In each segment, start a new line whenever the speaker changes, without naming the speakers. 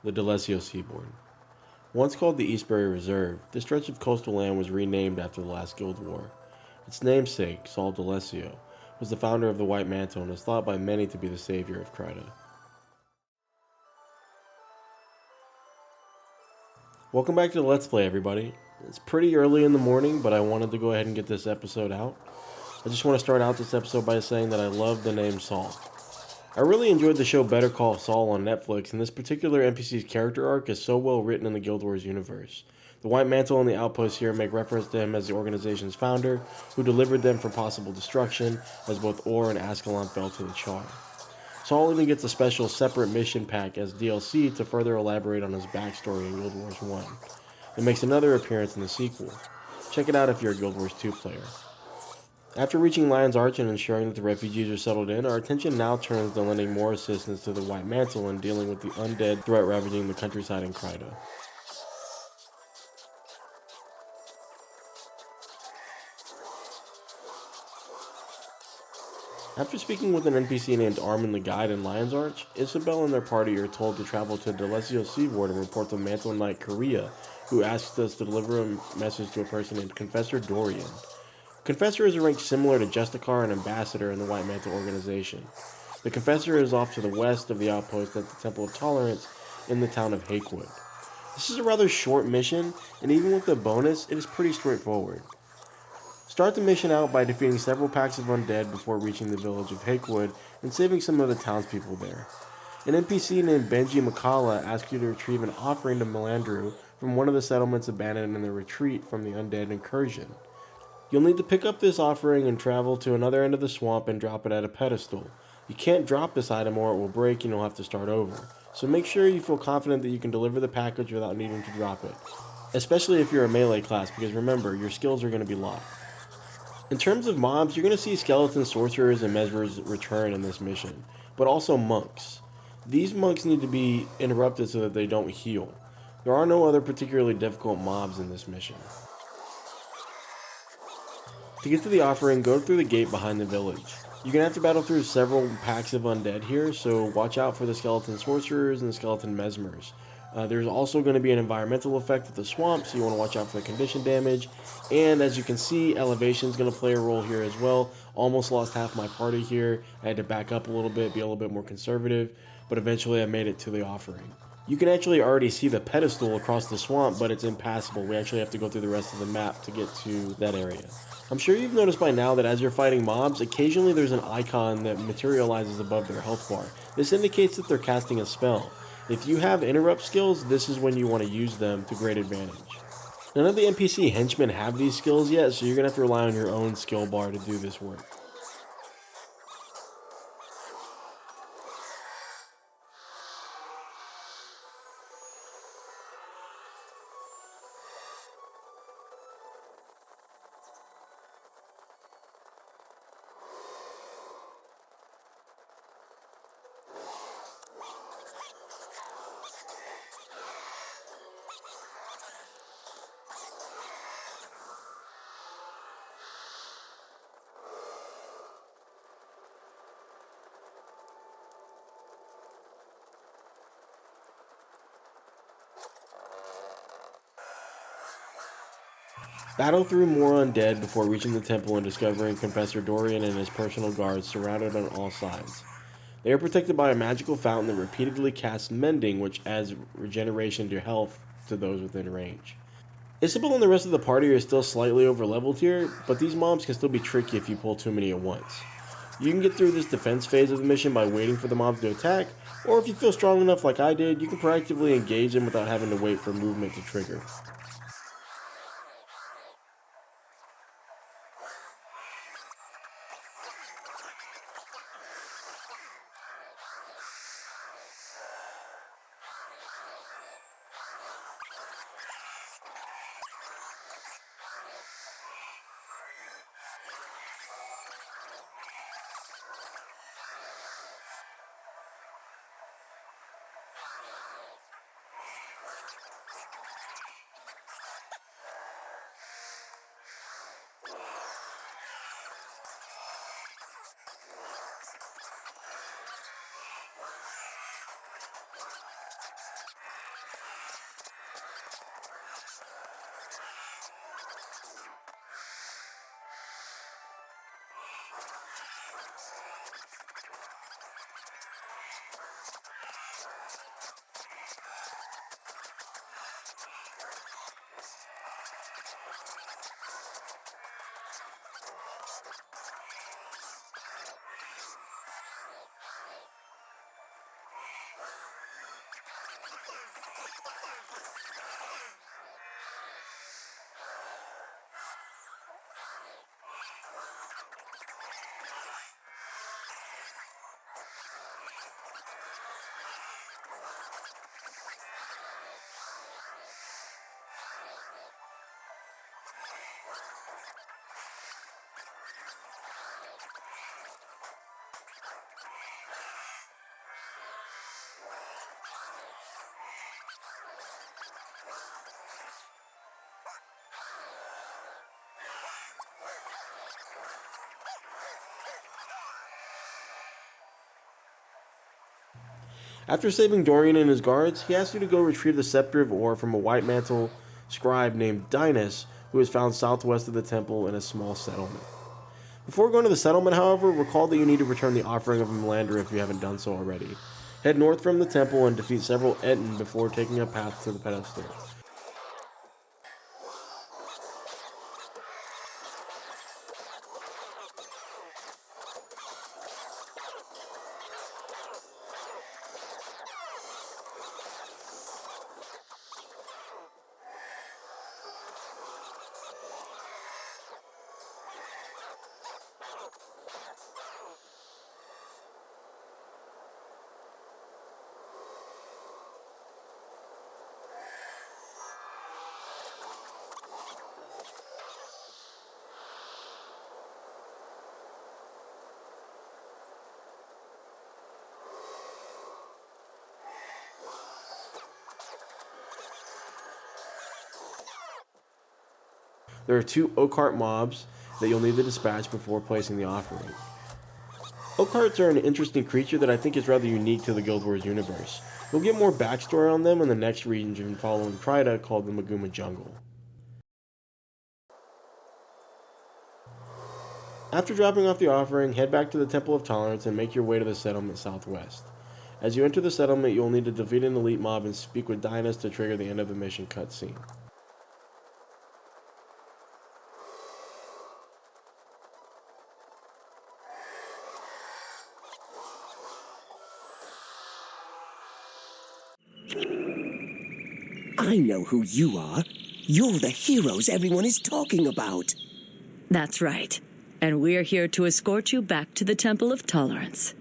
the Delesio Seaboard. Once called the Eastbury Reserve, this stretch of coastal land was renamed after the last Guild War. Its namesake, Saul Delesio, was the founder of the White Mantle and is thought by many to be the savior of Crida. Welcome back to the Let's Play, everybody. It's pretty early in the morning, but I wanted to go ahead and get this episode out. I just want to start out this episode by saying that I love the name Saul. I really enjoyed the show Better Call Saul on Netflix, and this particular NPC's character arc is so well written in the Guild Wars universe. The White Mantle and the Outpost here make reference to him as the organization's founder, who delivered them from possible destruction, as both Orr and Ascalon fell to the char. Saul even gets a special separate mission pack as DLC to further elaborate on his backstory in Guild Wars 1. It makes another appearance in the sequel. Check it out if you're a Guild Wars 2 player. After reaching Lion's Arch and ensuring that the refugees are settled in, our attention now turns to lending more assistance to the White Mantle in dealing with the undead threat ravaging the countryside in Crida. After speaking with an NPC named Armin the Guide in Lion's Arch, Isobel and their party are told to travel to Delesio Seaboard and report to Mantle Knight Korea, who asks us to deliver a message to a person named Confessor Dorian. Confessor is a rank similar to Justicar and Ambassador in the White Mantle organization. The Confessor is off to the west of the outpost at the Temple of Tolerance in the town of Hakewood. This is a rather short mission, and even with the bonus, it is pretty straightforward. Start the mission out by defeating several packs of undead before reaching the village of Hakewood and saving some of the townspeople there. An NPC named Benji McCalla asks you to retrieve an offering to Melandru from one of the settlements abandoned in the retreat from the undead incursion. You'll need to pick up this offering and travel to another end of the swamp and drop it at a pedestal. You can't drop this item or it will break and you'll have to start over. So make sure you feel confident that you can deliver the package without needing to drop it. Especially if you're a melee class, because remember, your skills are going to be locked. In terms of mobs, you're going to see skeleton sorcerers and mesmers return in this mission, but also monks. These monks need to be interrupted so that they don't heal. There are no other particularly difficult mobs in this mission. To get to the offering, go through the gate behind the village. You're going to have to battle through several packs of undead here, so watch out for the skeleton sorcerers and the skeleton mesmers. There's also going to be an environmental effect with the swamp, so you want to watch out for the condition damage. And as you can see, elevation is going to play a role here as well. Almost lost half my party here. I had to back up a little bit, be a little bit more conservative, but eventually I made it to the offering. You can actually already see the pedestal across the swamp, but it's impassable. We actually have to go through the rest of the map to get to that area. I'm sure you've noticed by now that as you're fighting mobs, occasionally there's an icon that materializes above their health bar. This indicates that they're casting a spell. If you have interrupt skills, this is when you want to use them to great advantage. None of the NPC henchmen have these skills yet, so you're going to have to rely on your own skill bar to do this work. Battle through more undead before reaching the temple and discovering Confessor Dorian and his personal guards surrounded on all sides. They are protected by a magical fountain that repeatedly casts mending, which adds regeneration to health to those within range. Isobel and the rest of the party are still slightly overleveled here, but these mobs can still be tricky if you pull too many at once. You can get through this defense phase of the mission by waiting for the mobs to attack, or if you feel strong enough like I did, you can proactively engage them without having to wait for movement to trigger. After saving Dorian and his guards, he asks you to go retrieve the Scepter of Orr from a White Mantle scribe named Dinas, who is found southwest of the temple in a small settlement. Before going to the settlement, however, recall that you need to return the offering of Melander if you haven't done so already. Head north from the temple and defeat several Etten before taking a path to the pedestal. There are 2 Oakheart mobs that you'll need to dispatch before placing the offering. Oakhearts are an interesting creature that I think is rather unique to the Guild Wars universe. We'll get more backstory on them in the next region following Prida called the Maguma Jungle. After dropping off the offering, head back to the Temple of Tolerance and make your way to the settlement southwest. As you enter the settlement, you'll need to defeat an elite mob and speak with Dinas to trigger the end of the mission cutscene.
I know who you are. You're the heroes everyone is talking about.
That's right. And we're here to escort you back to the Temple of Tolerance.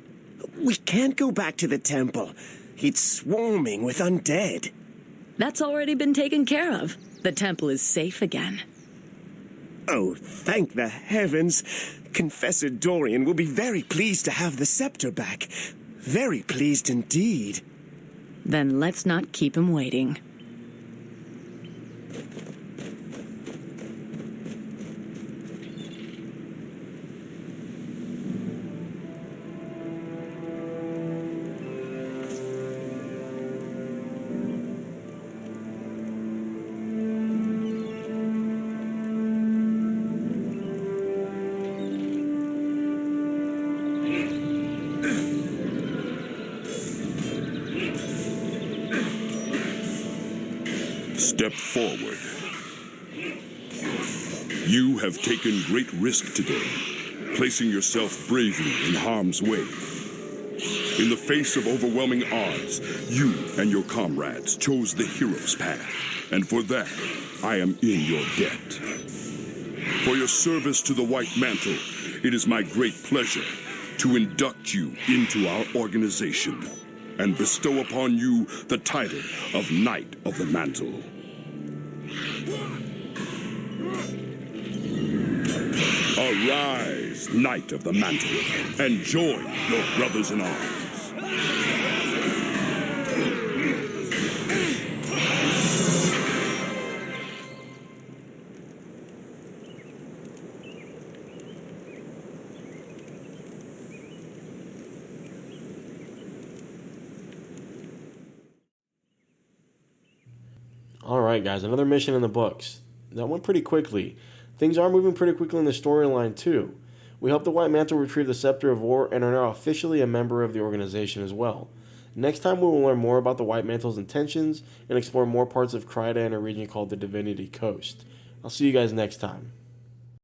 We can't go back to the temple. It's swarming with undead.
That's already been taken care of. The temple is safe again.
Oh, thank the heavens. Confessor Dorian will be very pleased to have the scepter back. Very pleased indeed.
Then let's not keep him waiting.
Step forward. You have taken great risk today, placing yourself bravely in harm's way. In the face of overwhelming odds, you and your comrades chose the hero's path, and for that, I am in your debt. For your service to the White Mantle, it is my great pleasure to induct you into our organization and bestow upon you the title of Knight of the Mantle. Arise, Knight of the Mantle, and join your brothers in arms.
Alright guys, another mission in the books. That went pretty quickly. Things are moving pretty quickly in the storyline too. We helped the White Mantle retrieve the Scepter of Orr and are now officially a member of the organization as well. Next time we will learn more about the White Mantle's intentions and explore more parts of Crida and a region called the Divinity Coast. I'll see you guys next time.